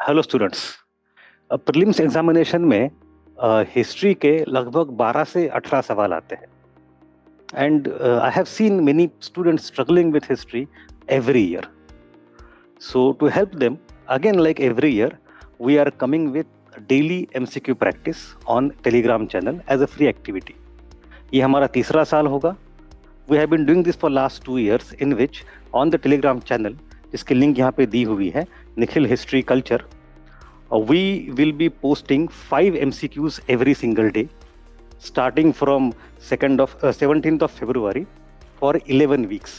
Hello students. Prelims examination में history के लगभग 12 से 18 सवाल आते हैं and I have seen many students struggling with history every year. So to help them again like every year we are coming with daily MCQ practice on Telegram channel as a free activity. ये हमारा तीसरा साल होगा. We have been doing this for last 2 years in which on the Telegram channel, जिसकी link यहाँ पे दी हुई है, Nikhil history culture, we will be posting 5 MCQs every single day starting from 17th of February for 11 weeks.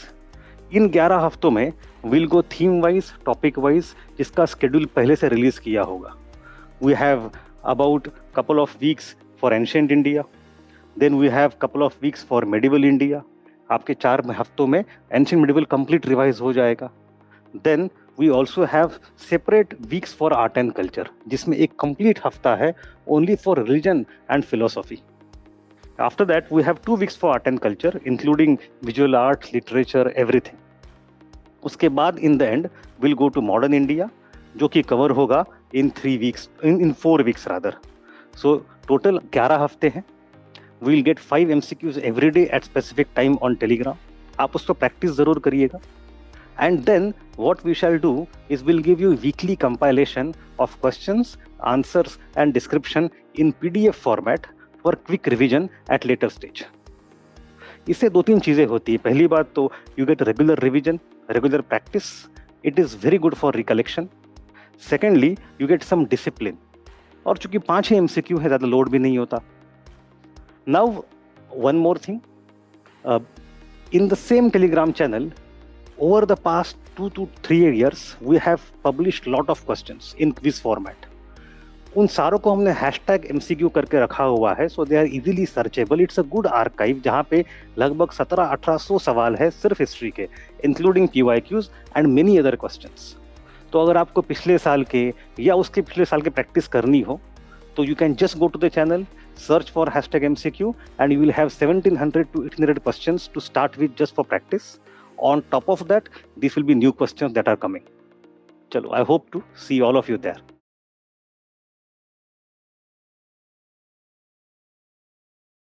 इन 11 हफ्तों में we'll go theme wise, topic wise, जिसका schedule पहले से रिलीज किया होगा. We have about couple of weeks for ancient India, then we have couple of weeks for medieval India. आपके 4 हफ्तों में ancient medieval complete revise हो जाएगा. Then we also have separate weeks for art and culture, जिसमें एक complete हफ्ता है only for religion and philosophy. After that we have 2 weeks for art and culture including visual art, literature, everything. उसके बाद in the end we'll go to modern India, जो कि cover होगा in 3 weeks, in 4 weeks rather. So total 11 हफ्ते हैं. We'll get 5 MCQs every day at specific time on Telegram. आप उसको practice जरूर करिएगा. And then what we shall do is we'll give you weekly compilation of questions, answers and description in PDF format for quick revision at later stage. इससे 2-3 चीजें होती है. पहली बात तो you get regular revision, regular practice. It is very good for recollection. Secondly, you get some discipline. और चूंकि 5 ही MCQ है, ज़्यादा लोड भी नहीं होता. Now one more thing. In the same Telegram channel, over the past 2 to 3 years, we have published lot of questions in quiz format. उन सारों को हमने #MCQ करके रखा हुआ है, so they are easily searchable. It's a good archive जहाँ पे लगभग 1700-1800 सवाल है सिर्फ हिस्ट्री के, including PYQs and many other questions. तो अगर आपको पिछले साल के या उसके पिछले साल के प्रैक्टिस करनी हो, तो you can just go to the channel, search for #MCQ and you will have 1700 to 1800 questions to start with just for practice. On top of that, these will be new questions that are coming. Chalo, I hope to see all of you there.